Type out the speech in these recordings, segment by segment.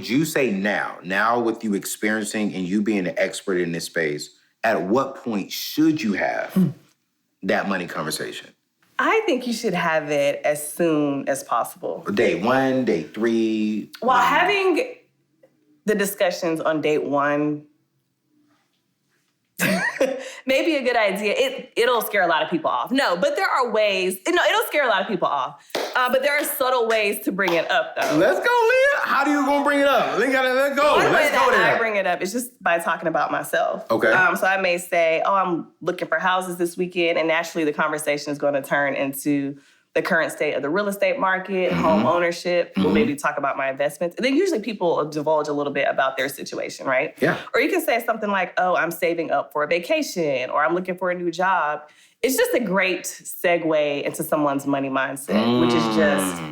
would you say now with you experiencing and you being an expert in this space, at what point should you have that money conversation? I think you should have it as soon as possible. Day 1, day 3? Well, having the discussions on date 1 may be a good idea. It'll scare a lot of people off. No, but there are ways. No, it'll scare a lot of people off. But there are subtle ways to bring it up, though. Let's go, Leah. How do you gonna bring it up? Let's go. One way Let's go that there. I bring it up is just by talking about myself. Okay. So I may say, I'm looking for houses this weekend, and naturally the conversation is going to turn into the current state of the real estate market, home ownership. We'll maybe talk about my investments. And then usually people divulge a little bit about their situation, right? Yeah. Or you can say something like, I'm saving up for a vacation, or I'm looking for a new job. It's just a great segue into someone's money mindset, which is just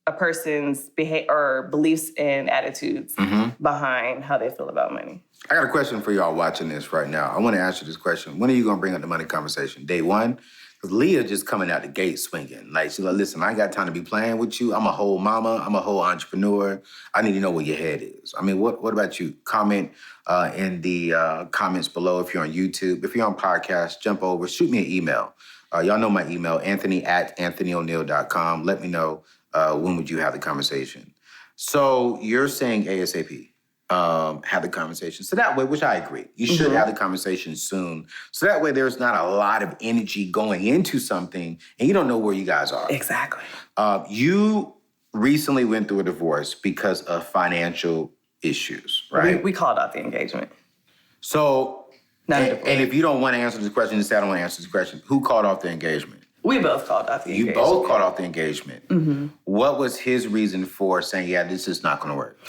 a person's behavior or beliefs and attitudes behind how they feel about money. I got a question for y'all watching this right now. I want to ask you this question. When are you gonna bring up the money conversation? Day 1? Because Leah just coming out the gate swinging. Like, she's like, listen, I ain't got time to be playing with you. I'm a whole mama. I'm a whole entrepreneur. I need to know where your head is. I mean, what about you? Comment in the comments below if you're on YouTube. If you're on podcast, jump over, shoot me an email. Y'all know my email, anthony@anthonyoneal.com. Let me know when would you have the conversation. So you're saying ASAP. Have the conversation. So that way, which I agree, you should have the conversation soon. So that way there's not a lot of energy going into something and you don't know where you guys are. Exactly. You recently went through a divorce because of financial issues, right? We called out the engagement. So, and if you don't want to answer this question, just say I don't want to answer this question. Who called off the engagement? We both called off the engagement. You both called off the engagement. What was his reason for saying, yeah, this is not going to work?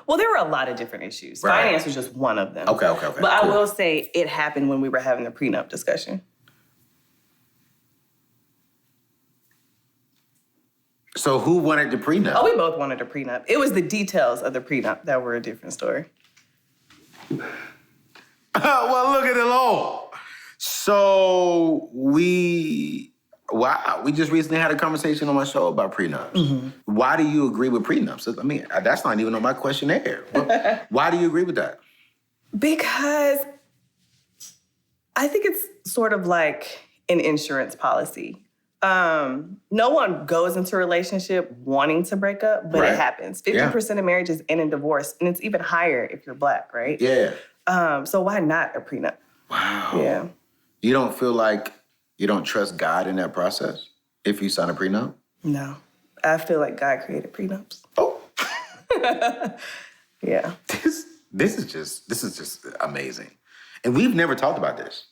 Well, there were a lot of different issues. Right. Finance was just one of them. Okay. But cool. I will say it happened when we were having the prenup discussion. So who wanted the prenup? Oh, we both wanted a prenup. It was the details of the prenup that were a different story. Well, look at it all. So we just recently had a conversation on my show about prenups. Why do you agree with prenups? I mean, that's not even on my questionnaire. Why do you agree with that? Because I think it's sort of like an insurance policy. No one goes into a relationship wanting to break up, but it happens. 50% of marriages end in divorce, and it's even higher if you're Black, right? Yeah. So why not a prenup? Wow. Yeah. You don't feel like you don't trust God in that process if you sign a prenup? No. I feel like God created prenups. Oh. Yeah. This is just amazing. And we've never talked about this.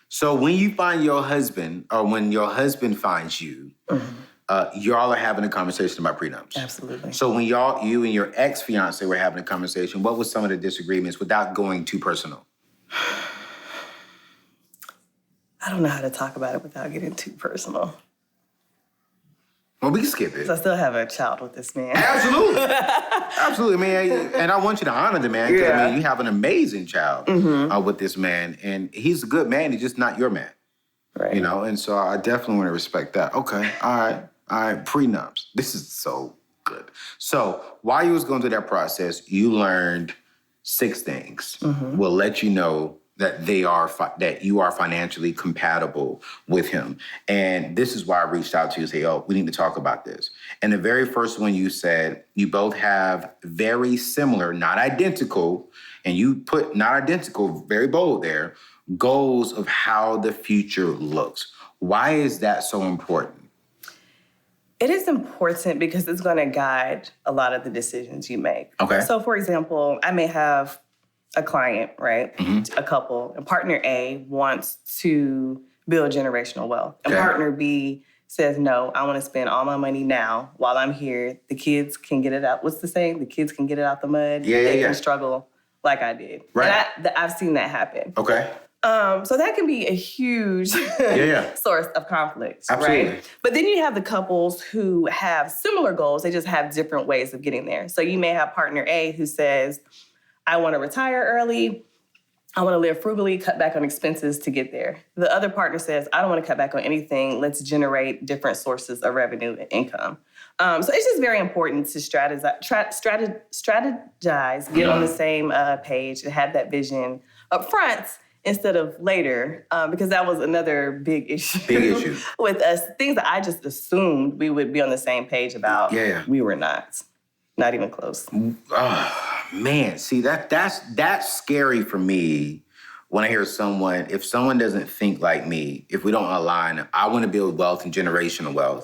So when you find your husband, or when your husband finds you, y'all are having a conversation about prenups. Absolutely. So when you and your ex-fiance were having a conversation, what was some of the disagreements without going too personal? I don't know how to talk about it without getting too personal. Well, we can skip it. I still have a child with this man. Absolutely. Absolutely, man. And I want you to honor the man, because, I mean, you have an amazing child with this man, and he's a good man. He's just not your man. Right. You know, and so I definitely want to respect that. Okay, all right, prenups. This is so good. So while you was going through that process, you learned 6 things. Will let you know that that you are financially compatible with him. And this is why I reached out to you and say, we need to talk about this. And the very first one you said, you both have very similar, not identical, and you put not identical, very bold there, goals of how the future looks. Why is that so important? It is important because it's going to guide a lot of the decisions you make. Okay. So, for example, I may have a client, right? A couple, and partner A wants to build generational wealth. And partner B says, no, I want to spend all my money now while I'm here. The kids can get it out. What's the saying? The kids can get it out the mud. They can struggle like I did. Right. And I've seen that happen. Okay. So that can be a huge source of conflict, Absolutely. right? But then you have the couples who have similar goals. They just have different ways of getting there. So you may have partner A who says, I want to retire early. I want to live frugally, cut back on expenses to get there. The other partner says, I don't want to cut back on anything. Let's generate different sources of revenue and income. So it's just very important to strategize, get on the same page, and have that vision up front instead of later, because that was another big issue with us. Things that I just assumed we would be on the same page about. Yeah. We were not even close. Oh, man, see, that's scary for me when I hear if someone doesn't think like me, if we don't align. I want to build wealth and generational wealth,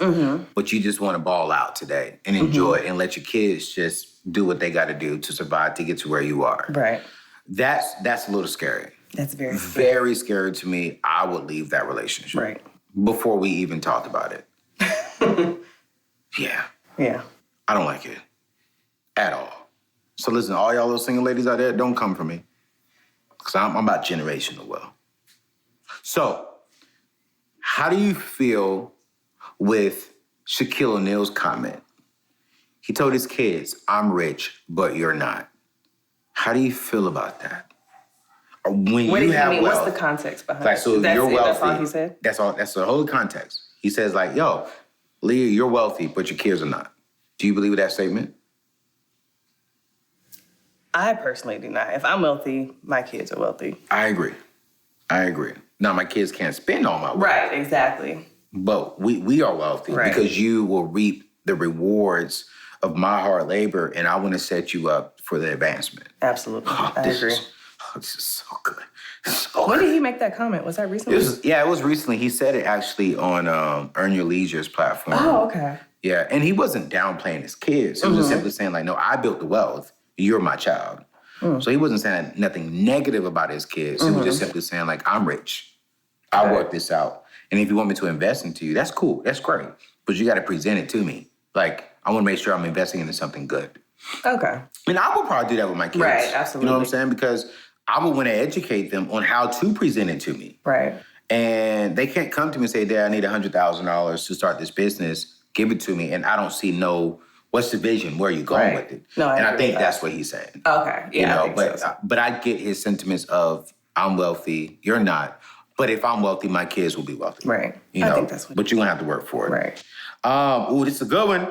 but you just want to ball out today and enjoy it and let your kids just do what they got to do to survive to get to where you are. Right. That's a little scary. That's very scary. Very scary to me. I would leave that relationship. Right. Before we even talked about it. Yeah. I don't like it at all. So listen, all y'all little single ladies out there, don't come for me. Because I'm about generational wealth. So, how do you feel with Shaquille O'Neal's comment? He told his kids, I'm rich, but you're not. How do you feel about that? When what do you have mean? wealth, what's the context behind like, it? so you're wealthy. That's all he said? That's the whole context. He says like, yo, Leah, you're wealthy, but your kids are not. Do you believe that statement? I personally do not. If I'm wealthy, my kids are wealthy. I agree. Now, my kids can't spend all my wealth. Right, exactly. But we are wealthy because you will reap the rewards of my hard labor, and I want to set you up for the advancement. Absolutely. I agree. This is so good. When did he make that comment? Was that recently? It was recently. He said it actually on Earn Your Leisure's platform. Oh, okay. Yeah, and he wasn't downplaying his kids. He was just simply saying like, no, I built the wealth. You're my child. So he wasn't saying nothing negative about his kids. He was just simply saying like, I'm rich. I'll work this out. And if you want me to invest into you, that's cool. That's great. But you got to present it to me. Like, I want to make sure I'm investing into something good. Okay. And I would probably do that with my kids. Right, absolutely. You know what I'm saying? Because I would want to educate them on how to present it to me. Right. And they can't come to me and say, Dad, I need $100,000 to start this business. Give it to me. And I don't see what's the vision? Where are you going with it? No, I think that's what he's saying. Okay. Yeah. But I get his sentiments of I'm wealthy, you're not. But if I'm wealthy, my kids will be wealthy. Right. I think that's what. But you're gonna have to work for it. Right. This is a good one.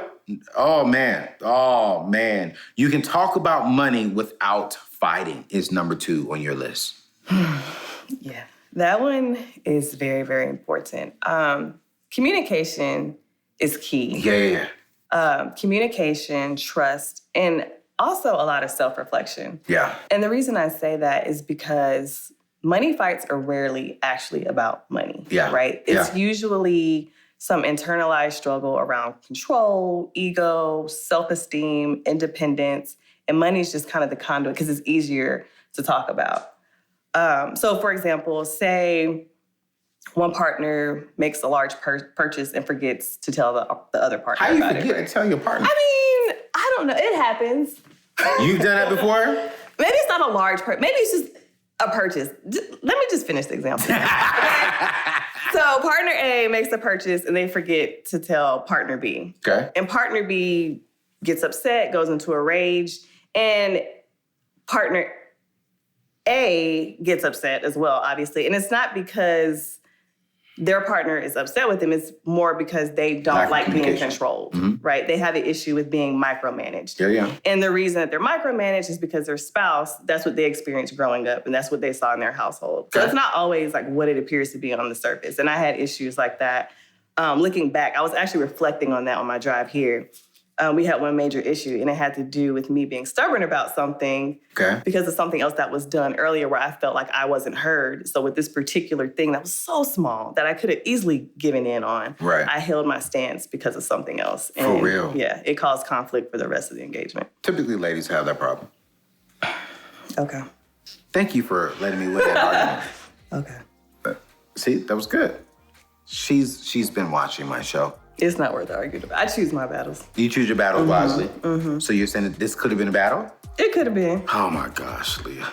Oh man. You can talk about money without fighting is number 2 on your list. Yeah. That one is very, very important. Communication is key. Yeah. Communication, trust, and also a lot of self-reflection. Yeah. And the reason I say that is because money fights are rarely actually about money. Yeah. Right? It's usually some internalized struggle around control, ego, self-esteem, independence, and money is just kind of the conduit because it's easier to talk about. So for example, say one partner makes a large purchase and forgets to tell the other partner How you about forget to tell your partner? I mean, I don't know. It happens. You've done that before? Maybe it's not a large purchase. Maybe it's just a purchase. Let me just finish the example. So partner A makes a purchase and they forget to tell partner B. Okay. And partner B gets upset, goes into a rage, and partner A gets upset as well, obviously. And it's not because their partner is upset with them. It's more because they don't like being controlled, right? They have an issue with being micromanaged. Yeah. And the reason that they're micromanaged is because their spouse, that's what they experienced growing up, and that's what they saw in their household. So it's not always like what it appears to be on the surface. And I had issues like that. Looking back, I was actually reflecting on that on my drive here. We had one major issue, and it had to do with me being stubborn about something because of something else that was done earlier where I felt like I wasn't heard. So with this particular thing that was so small that I could have easily given in on, I held my stance because of something else. And for real? Yeah, it caused conflict for the rest of the engagement. Typically, ladies have that problem. Okay. Thank you for letting me win that argument. Okay. See, that was good. She's been watching my show. It's not worth arguing about. I choose my battles. You choose your battles wisely. So you're saying that this could have been a battle? It could have been. Oh my gosh, Leah.